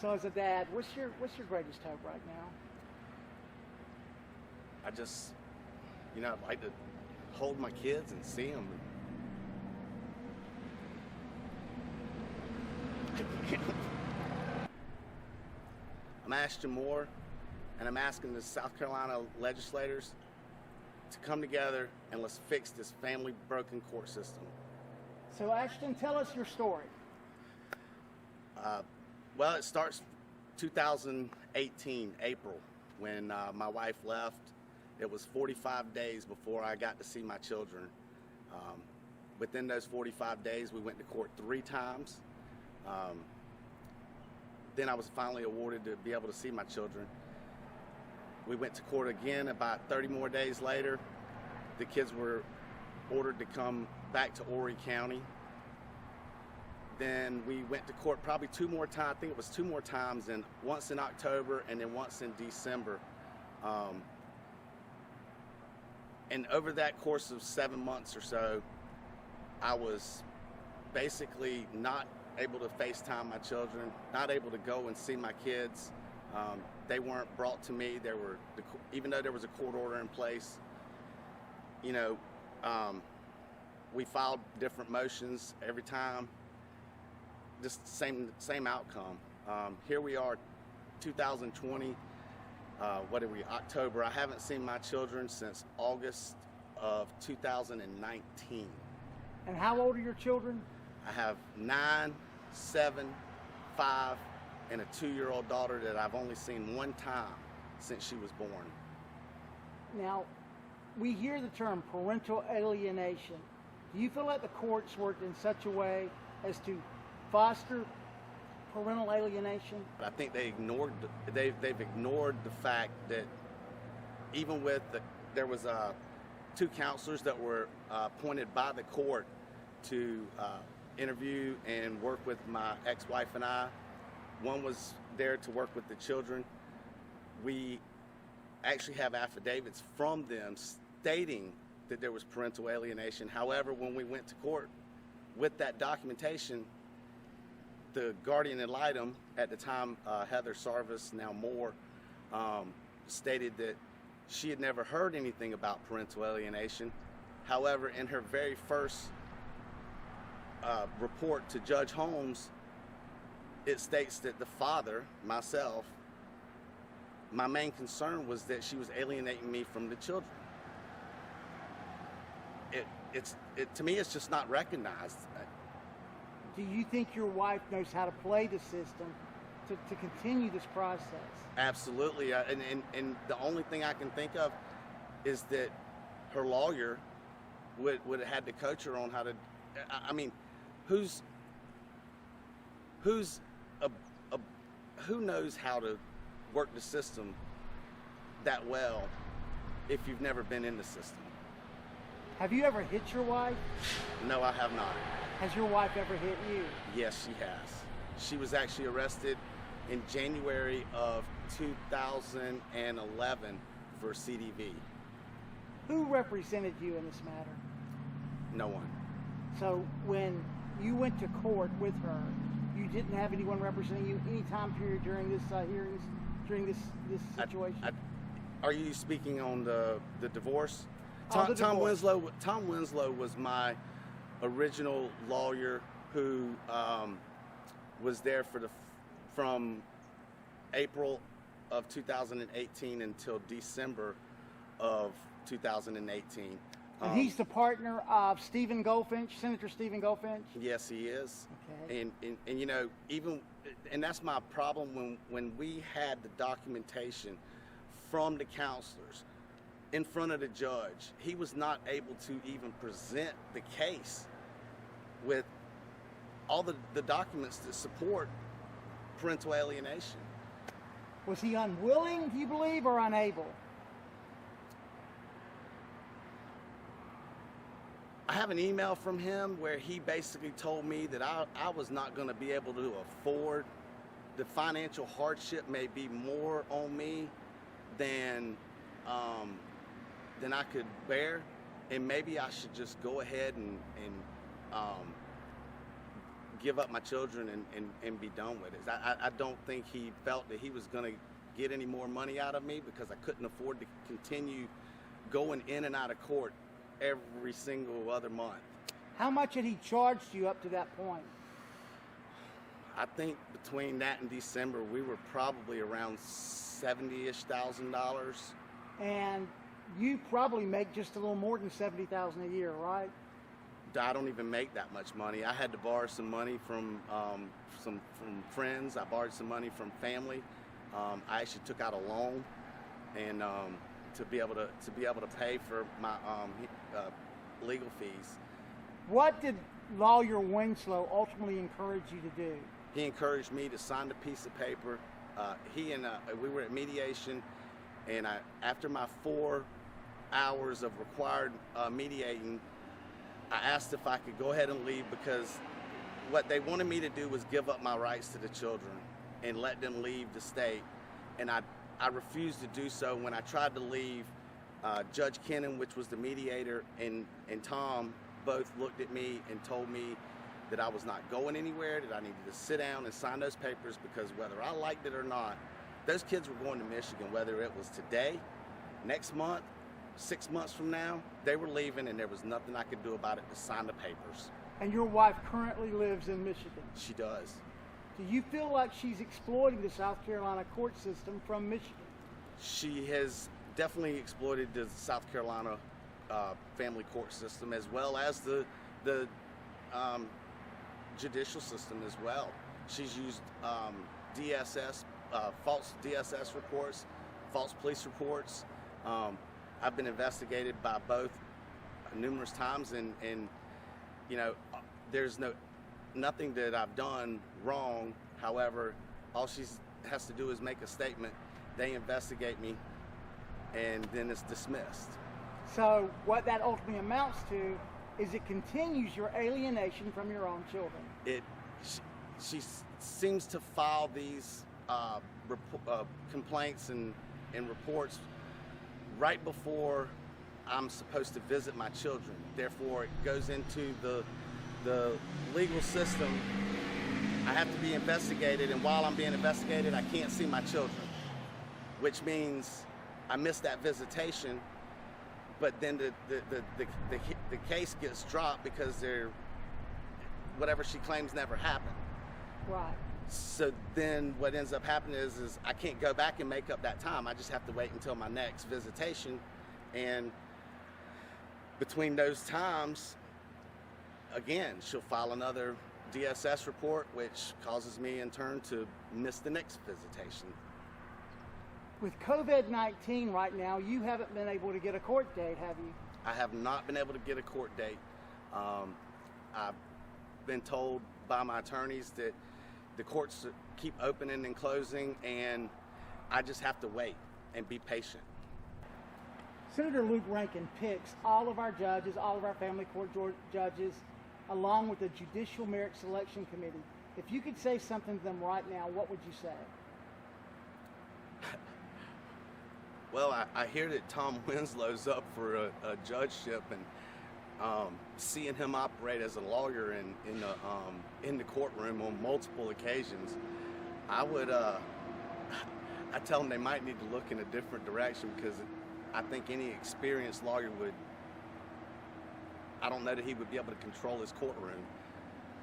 So as a dad, what's your greatest hope right now? I just, I'd like to hold my kids and see them. I'm Ashton Moore, and I'm asking the South Carolina legislators to come together and let's fix this family broken court system. So Ashton, tell us your story. Well, it starts 2018, April, when my wife left. It was 45 days before I got to see my children. Within those 45 days, we went to court 3 times. Then I was finally awarded to be able to see my children. We went to court again about 30 more days later. The kids were ordered to come back to Horry County. Then we went to court probably 2 more times. I think it was 2 more times, and once in October and then once in December. And over that course of 7 months or so, I was basically not able to FaceTime my children, not able to go and see my kids. They weren't brought to me. Even though there was a court order in place, we filed different motions every time. Just same outcome. Here we are, 2020. October. I haven't seen my children since August of 2019. And how old are your children? I have 9, 7, 5, and a 2-year-old daughter that I've only seen 1 time since she was born. Now, we hear the term parental alienation. Do you feel like the courts worked in such a way as to foster parental alienation? I think they've ignored the fact that even with there was 2 counselors that were appointed by the court to interview and work with my ex-wife and I. One was there to work with the children. We actually have affidavits from them stating that there was parental alienation. However, when we went to court with that documentation, the guardian ad litem at the time, Heather Sarvis, now Moore, stated that she had never heard anything about parental alienation. However, in her very first report to Judge Holmes, it states that the father, myself, my main concern was that she was alienating me from the children. To me, it's just not recognized. Do you think your wife knows how to play the system to continue this process? Absolutely, and the only thing I can think of is that her lawyer would have had to coach her on how to. I mean, who knows how to work the system that well if you've never been in the system? Have you ever hit your wife? No, I have not. Has your wife ever hit you? Yes, she has. She was actually arrested in January of 2011 for CDV. Who represented you in this matter? No one. So when you went to court with her, you didn't have anyone representing you any time period during this hearings, during this situation? Are you speaking on the divorce? Tom Winslow was my original lawyer who was there from April of 2018 until December of 2018. And he's the partner of Stephen Goldfinch, Senator Stephen Goldfinch? Yes, he is. Okay. And that's my problem when we had the documentation from the counselors in front of the judge. He was not able to even present the case with all the documents that support parental alienation. Was he unwilling, do you believe, or unable? I have an email from him where he basically told me that I was not going to be able to afford. The financial hardship may be more on me than I could bear, and maybe I should just go ahead and give up my children and be done with it. I don't think he felt that he was going to get any more money out of me because I couldn't afford to continue going in and out of court every single other month. How much had he charged you up to that point? I think between that and December, we were probably around $70,000. And you probably make just a little more than $70,000 a year, right? I don't even make that much money. I had to borrow some money from friends. I borrowed some money from family. I actually took out a loan, and to be able to pay for my legal fees. What did lawyer Winslow ultimately encourage you to do? He encouraged me to sign the piece of paper. We were at mediation, and after my 4 hours of required mediating, I asked if I could go ahead and leave because what they wanted me to do was give up my rights to the children and let them leave the state. And I refused to do so. When I tried to leave, Judge Kennan, which was the mediator, and Tom both looked at me and told me that I was not going anywhere, that I needed to sit down and sign those papers because whether I liked it or not, those kids were going to Michigan, whether it was today, next month, 6 months from now, they were leaving and there was nothing I could do about it to sign the papers. And your wife currently lives in Michigan. She does. Do you feel like she's exploiting the South Carolina court system from Michigan? She has definitely exploited the South Carolina family court system as well as the judicial system as well. She's used DSS, false DSS reports, false police reports. I've been investigated by both numerous times, and you know, there's nothing that I've done wrong. However, all she has to do is make a statement. They investigate me, and then it's dismissed. So what that ultimately amounts to is it continues your alienation from your own children. She seems to file these complaints and reports right before I'm supposed to visit my children. Therefore, it goes into the legal system. I have to be investigated, and while I'm being investigated, I can't see my children, which means I miss that visitation. But then the case gets dropped because whatever she claims never happened. Right. So then what ends up happening is I can't go back and make up that time. I just have to wait until my next visitation. And between those times, again, she'll file another DSS report, which causes me in turn to miss the next visitation. With COVID-19 right now, you haven't been able to get a court date, have you? I have not been able to get a court date. I've been told by my attorneys that the courts keep opening and closing, and I just have to wait and be patient. Senator Luke Rankin picks all of our judges, all of our family court judges, along with the Judicial Merit Selection Committee. If you could say something to them right now, what would you say? Well, I hear that Tom Winslow's up for a judgeship, and seeing him operate as a lawyer in the courtroom on multiple occasions, I tell them they might need to look in a different direction, because I think any experienced lawyer I don't know that he would be able to control his courtroom.